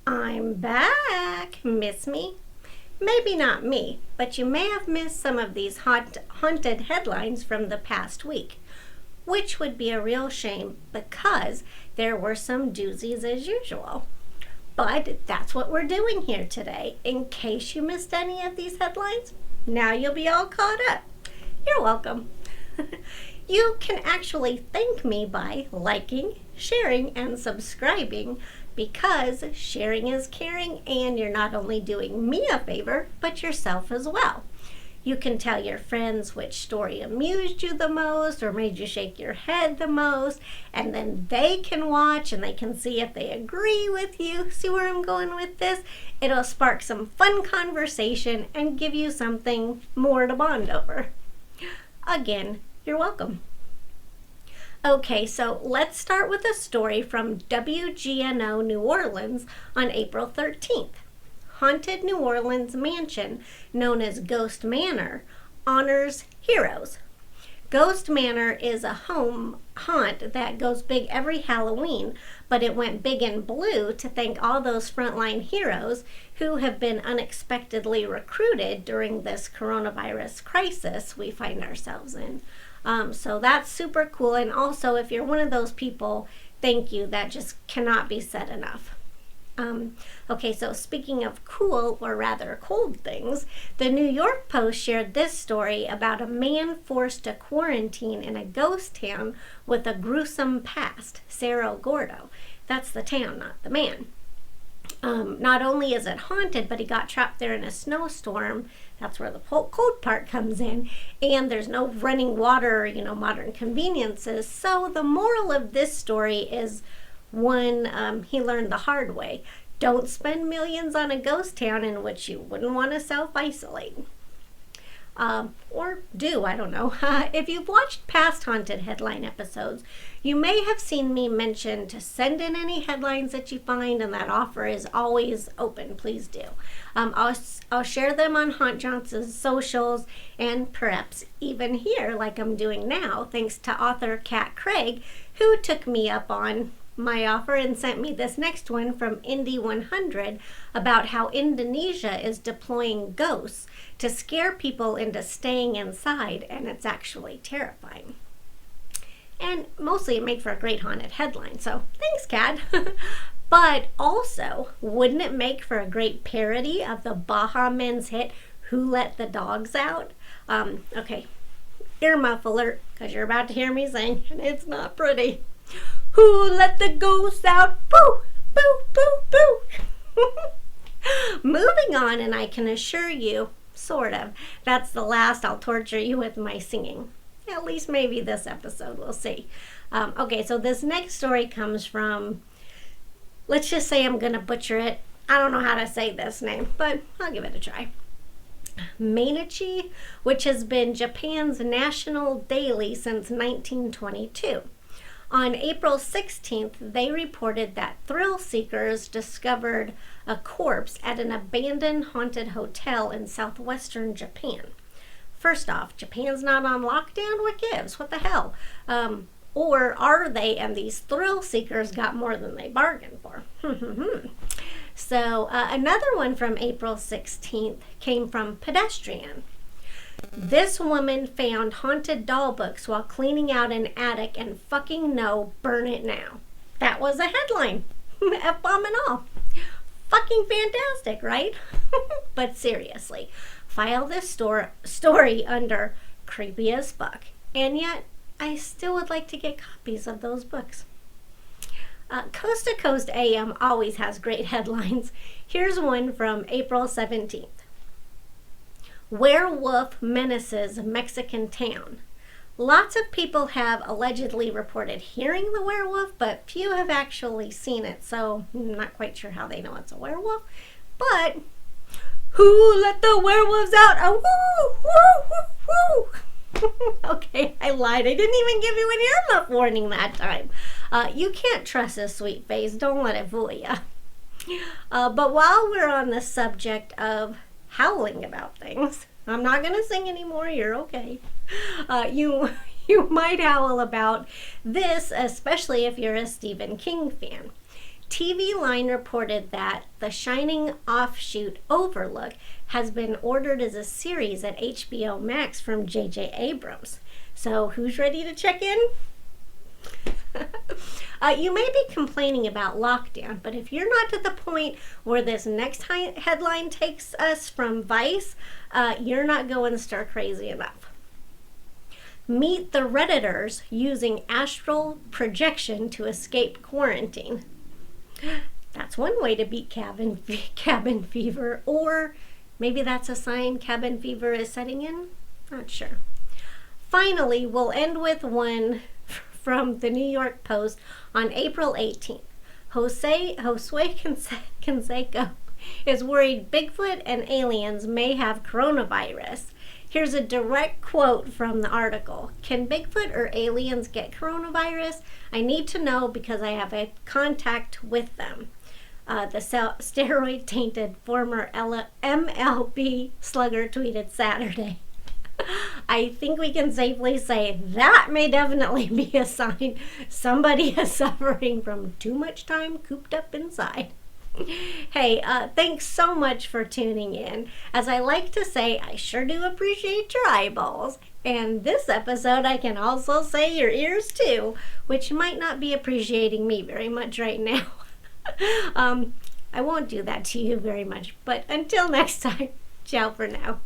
I'm back. Miss me? Maybe not me, but you may have missed some of these haunted headlines from the past week, which would be a real shame because there were some doozies as usual. But that's what we're doing here today. In case you missed any of these headlines, now you'll be all caught up. You're welcome. You can actually thank me by liking, sharing, and subscribing because sharing is caring and you're not only doing me a favor, but yourself as well. You can tell your friends which story amused you the most or made you shake your head the most, and then they can watch and they can see if they agree with you. See where I'm going with this? It'll spark some fun conversation and give you something more to bond over. Again, you're welcome. Okay, so let's start with a story from WGNO New Orleans on April 13th. Haunted New Orleans mansion, known as Ghost Manor, honors heroes. Ghost Manor is a home haunt that goes big every Halloween, but it went big in blue to thank all those frontline heroes who have been unexpectedly recruited during this coronavirus crisis we find ourselves in. So that's super cool. And also, if you're one of those people, thank you. That just cannot be said enough. Okay, so speaking of cool, or rather cold things, the New York Post shared this story about a man forced to quarantine in a ghost town with a gruesome past, Cerro Gordo. That's the town, not the man. Not only is it haunted, but he got trapped there in a snowstorm. That's where the cold part comes in. And there's no running water, modern conveniences. So the moral of this story is one he learned the hard way. Don't spend millions on a ghost town in which you wouldn't want to self-isolate. Or do, I don't know. If you've watched past haunted headline episodes, you may have seen me mention to send in any headlines that you find, and that offer is always open. Please do. I'll share them on Haunt Johnson's socials, and perhaps even here, like I'm doing now, thanks to author Kat Craig, who took me up on my offer and sent me this next one from Indy 100 about how Indonesia is deploying ghosts to scare people into staying inside, and it's actually terrifying. And mostly it made for a great haunted headline, so thanks, Kat. But also, wouldn't it make for a great parody of the Baha Men's hit, Who Let the Dogs Out? Okay, earmuff alert, because you're about to hear me sing, and it's not pretty. Who let the ghosts out? Boo, boo, boo, boo. Moving on, and I can assure you, sort of, that's the last I'll torture you with my singing. At least maybe this episode, we'll see. Okay, so this next story comes from, let's just say I'm going to butcher it. I don't know how to say this name, but I'll give it a try. Mainichi, which has been Japan's national daily since 1922. On April 16th, they reported that thrill seekers discovered a corpse at an abandoned haunted hotel in southwestern Japan. First off, Japan's not on lockdown? What gives? What the hell? Or are they, and these thrill seekers got more than they bargained for? So another one from April 16th came from Pedestrian. This woman found haunted doll books while cleaning out an attic, and fucking no, burn it now. That was a headline. F-bomb and all. Fucking fantastic, right? But seriously, file this story under creepy as fuck. And yet, I still would like to get copies of those books. Coast to Coast AM always has great headlines. Here's one from April 17th. Werewolf menaces Mexican town. Lots of people have allegedly reported hearing the werewolf, but few have actually seen it, so I'm not quite sure how they know it's a werewolf. But who let the werewolves out? Oh, woo, woo, woo, woo. Okay, I lied. I didn't even give you an earmuff warning that time. You can't trust a sweet face. Don't let it fool you. But while we're on the subject of howling about things, I'm not going to sing anymore. You're okay. You might howl about this, especially if you're a Stephen King fan. TV Line reported that The Shining offshoot Overlook has been ordered as a series at HBO Max from J.J. Abrams. So who's ready to check in? You may be complaining about lockdown, but if you're not to the point where this next headline takes us from Vice, you're not going stir crazy enough. Meet the Redditors using astral projection to escape quarantine. That's one way to beat cabin fever, or maybe that's a sign cabin fever is setting in. Not sure. Finally, we'll end with one from the New York Post on April 18th. Josue Canseco is worried Bigfoot and aliens may have coronavirus. Here's a direct quote from the article. Can Bigfoot or aliens get coronavirus? I need to know because I have a contact with them. The steroid-tainted former MLB slugger tweeted Saturday. I think we can safely say that may definitely be a sign somebody is suffering from too much time cooped up inside. Hey, thanks so much for tuning in. As I like to say, I sure do appreciate your eyeballs. And this episode, I can also say your ears too, which might not be appreciating me very much right now. I won't do that to you very much, but until next time, ciao for now.